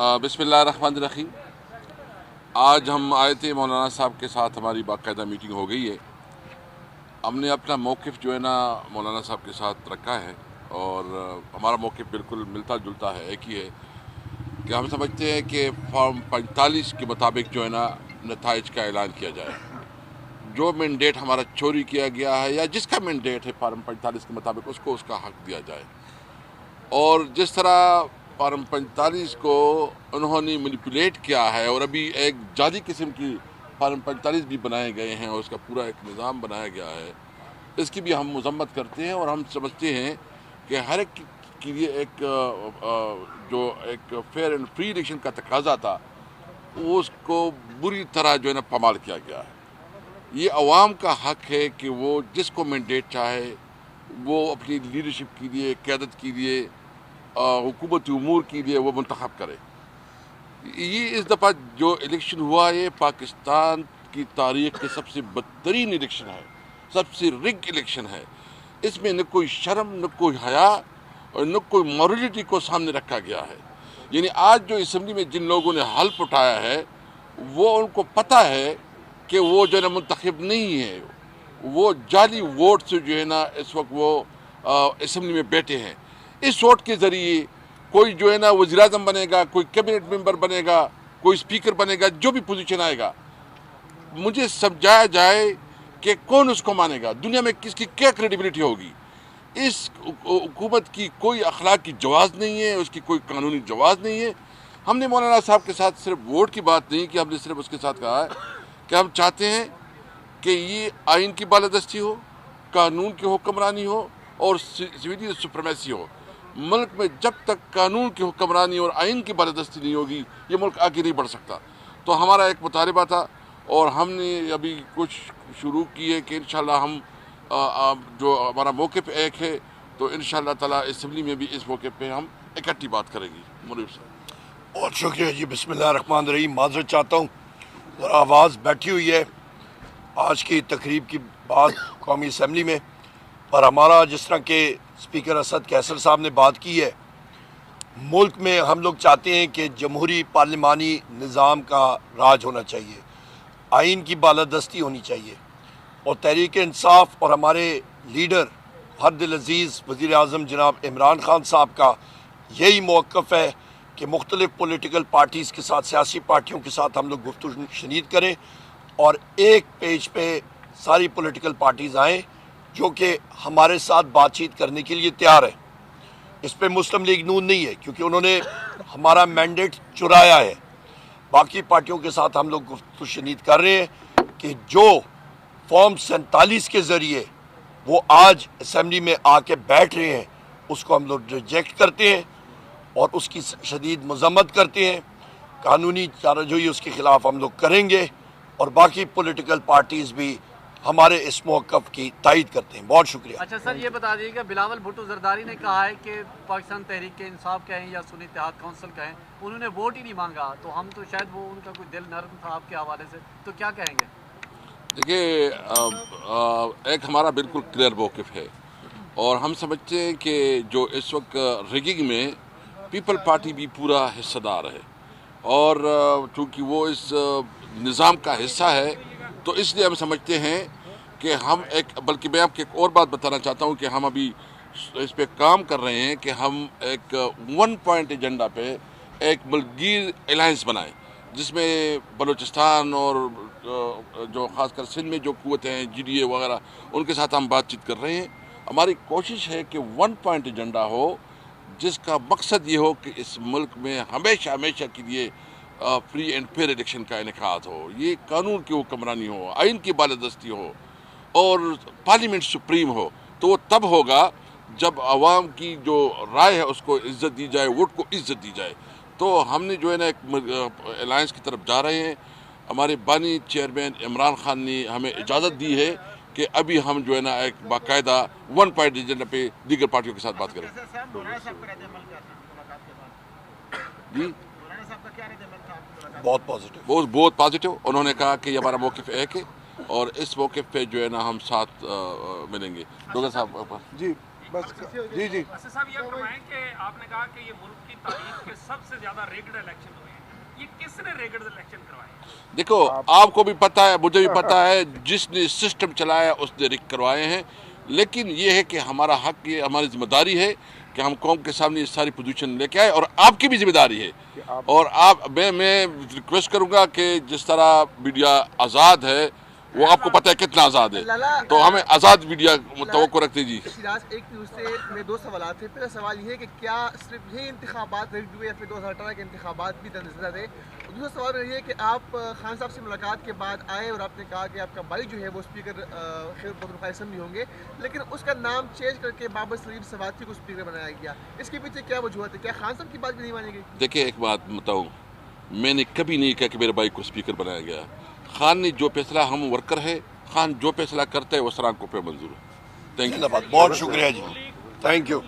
बिस्मिल्लाहिर्रहमानिर्रहीम। आज हम आए थे, मौलाना साहब के साथ हमारी बाकायदा मीटिंग हो गई है। हमने अपना मौक़िफ़ जो है ना मौलाना साहब के साथ रखा है और हमारा मौक़िफ़ बिल्कुल मिलता जुलता है, एक ही है कि हम समझते हैं कि फॉर्म 45 के मुताबिक जो है ना नताइज का ऐलान किया जाए। जो मैंडेट हमारा चोरी किया गया है या जिसका मैंडेट है फॉर्म 45 के मुताबिक उसको उसका हक़ दिया जाए। और जिस तरह फॉर्म 45 को उन्होंने मैनिपुलेट किया है और अभी एक जाली किस्म की फॉर्म 45 भी बनाए गए हैं और उसका पूरा एक निज़ाम बनाया गया है, इसकी भी हम मज़म्मत करते हैं। और हम समझते हैं कि हर एक के लिए जो एक फेयर एंड फ्री इलेक्शन का तकाजा था वो उसको बुरी तरह जो है ना पामाल किया गया है। ये अवाम का हक़ है कि वो जिसको मैंडेट चाहे वो अपनी लीडरशिप के लिए, क़यादत के लिए, हुकूमती उमूर के लिए वो मुंतखब करे। ये इस दफ़ा जो इलेक्शन हुआ ये पाकिस्तान की तारीख़ के सबसे बदतरीन इलेक्शन है, सबसे रिग इलेक्शन है। इसमें न कोई शर्म, न कोई हया और न कोई मॉरलिटी को सामने रखा गया है। यानी आज जो असम्बली में जिन लोगों ने हल्फ उठाया है वो उनको पता है कि वो जो है ना मुंतखब नहीं है, वो जाली वोट से जो है ना इस वक्त वो असम्बली में बैठे हैं। इस वोट के ज़रिए कोई जो है ना वज़ीर-ए-आज़म बनेगा, कोई कैबिनेट मेंबर बनेगा, कोई स्पीकर बनेगा, जो भी पोजीशन आएगा, मुझे समझाया जाए कि कौन उसको मानेगा। दुनिया में किसकी क्या क्रेडिबिलिटी होगी। इस हुकूमत की कोई अखलाक की जवाज़ नहीं है, उसकी कोई कानूनी जवाज़ नहीं है। हमने मौलाना साहब के साथ सिर्फ वोट की बात नहीं की, हमने सिर्फ उसके साथ कहा है कि हम चाहते हैं कि ये आइन की बालादस्ती हो, कानून की हुक्मरानी हो और सिविल सुप्रीमेसी हो। मुल्क में जब तक कानून की हुक्मरानी और आइन की बालादस्ती नहीं होगी ये मुल्क आगे नहीं बढ़ सकता। तो हमारा एक मुतालबा था और हमने अभी कुछ शुरू की है कि इंशाल्लाह हम जो हमारा मौक़िफ़ एक है तो इंशाल्लाह ताला असम्बली में भी इस मौके पे हम इकट्ठी बात करेंगे। मौलवी साहब बहुत शुक्रिया जी। बिस्मिल्लाहिर्रहमानिर्रहीम। माज़रत चाहता हूँ और आवाज़ बैठी हुई है आज की तकरीब की बाद कौमी असम्बली में, और हमारा जिस तरह के स्पीकर असद कैसर साहब ने बात की है, मुल्क में हम लोग चाहते हैं कि जमहूरी पार्लिमानी निज़ाम का राज होना चाहिए, आइन की बालादस्ती होनी चाहिए और तहरीक इंसाफ और हमारे लीडर हरदिल अज़ीज़ वज़ीर-ए-आज़म जनाब इमरान खान साहब का यही मौक़िफ़ है कि मुख्तलिफ़ पॉलिटिकल पार्टीज़ के साथ, सियासी पार्टियों के साथ हम लोग गुफ्तगू शनीद करें और एक पेज पे सारी पॉलिटिकल पार्टीज़ आएँ जो कि हमारे साथ बातचीत करने के लिए तैयार है। इस पे मुस्लिम लीग नून नहीं है क्योंकि उन्होंने हमारा मैंडेट चुराया है। बाकी पार्टियों के साथ हम लोग गुफ्तगू शनीद कर रहे हैं कि जो फॉर्म 47 के ज़रिए वो आज असम्बली में आके बैठ रहे हैं उसको हम लोग रिजेक्ट करते हैं और उसकी शदीद मज़म्मत करते हैं। कानूनी चाराजोई उसके ख़िलाफ़ हम लोग करेंगे और बाकी पॉलिटिकल पार्टीज़ भी हमारे इस मौक़िफ़ की तायद करते हैं। बहुत शुक्रिया। अच्छा सर, ये बता दीजिएगा, बिलावल भुट्टो ज़रदारी ने कहा है कि पाकिस्तान तहरीक इंसाफ कहें या सुन्नी इत्तेहाद काउंसिल कहें, उन्होंने वोट ही नहीं मांगा, तो हम तो शायद वो उनका कोई दिल नरम था आपके हवाले से, तो क्या कहेंगे? देखिए, एक हमारा बिल्कुल क्लियर मौक़िफ़ है और हम समझते हैं कि जो इस वक्त रिगिंग में पीपल पार्टी भी पूरा हिस्सेदार है और चूँकि वो इस निज़ाम का हिस्सा है तो इसलिए हम समझते हैं कि हम बल्कि मैं आपको एक और बात बताना चाहता हूँ कि हम अभी इस पे काम कर रहे हैं कि हम एक 1 पॉइंट एजेंडा पे एक बलगीर अलायंस बनाएं जिसमें बलूचिस्तान और जो ख़ासकर सिंध में जो क़ुव्वतें हैं GDA वगैरह उनके साथ हम बातचीत कर रहे हैं। हमारी कोशिश है कि 1 पॉइंट एजेंडा हो जिसका मकसद ये हो कि इस मुल्क में हमेशा हमेशा के लिए फ्री एंड फेयर इलेक्शन का इनेकाद हो, ये कानून की हुक्मरानी हो, आइन की बालादस्ती हो और पार्लियामेंट सुप्रीम हो। तो वो तब होगा जब आवाम की जो राय है उसको इज़्ज़त दी जाए, वोट को इज़्ज़त दी जाए। तो हमने जो है ना एक अलायंस की तरफ जा रहे हैं। हमारे बानी चेयरमैन इमरान खान ने हमें इजाज़त दी है कि अभी हम जो है ना एक बाकायदा 1 पॉइंट एजेंडा पे दीगर पार्टियों के साथ बात करें। जी बहुत पॉजिटिव। उन्होंने कहा कि हमारा मौक़िफ़ एक है और इस मौक़िफ़ पे जो है ना हम साथ मिलेंगे। डॉक्टर साहब जी, بس جی جی اسد صاحب یہ فرمائیں کہ آپ نے کہا کہ یہ ملک کی تاریخ کے سب سے زیادہ ریگڈ الیکشن ہوئے ہیں، یہ کس نے ریگڈ الیکشن کروائے؟ دیکھو آپ کو بھی پتہ ہے، مجھے بھی پتہ ہے، جس نے سسٹم چلایا اس نے رک کروائے ہیں، لیکن یہ ہے کہ ہمارا حق، یہ ہماری ذمہ داری ہے کہ ہم قوم کے سامنے یہ ساری پوزیشن لے کے آئے، اور آپ کی بھی ذمہ داری ہے۔ اور میں ریکویسٹ کروں گا کہ جس طرح میڈیا آزاد ہے، وہ آپ کو پتہ ہے کتنا آزاد ہے، تو ہمیں آزاد میڈیا توقع رکھتے جی۔ شیراز، ایک نیوز سے میں دو سوالات تھے۔ پہلا سوال یہ ہے کہ کیا صرف یہ انتخابات ریگڈ ہوئے یا پھر 2018 کے انتخابات بھی درنظر تھے؟ اور دوسرا سوال یہ ہے کہ آپ خان صاحب سے ملاقات کے بعد آئے اور آپ نے کہا کہ آپ کا بھائی جو ہے وہ اسپیکر خیر اسمبلی ہوں گے، لیکن اس کا نام چینج کر کے بابر سلیم سواتی کو اسپیکر بنایا گیا، اس کے پیچھے کیا وجوہات ہے؟ کیا خان صاحب کی بات بھی نہیں مانی گئی؟ دیکھیں ایک بات بتاؤں، میں نے کبھی نہیں کہا کہ میرے بھائی کو اسپیکر بنایا گیا۔ خان نے جو فیصلہ، ہم ورکر ہے، خان جو فیصلہ کرتے ہیں وہ سران کو پہ منظور ہے۔ Thank you. بہت شکریہ جی، تھینک یو۔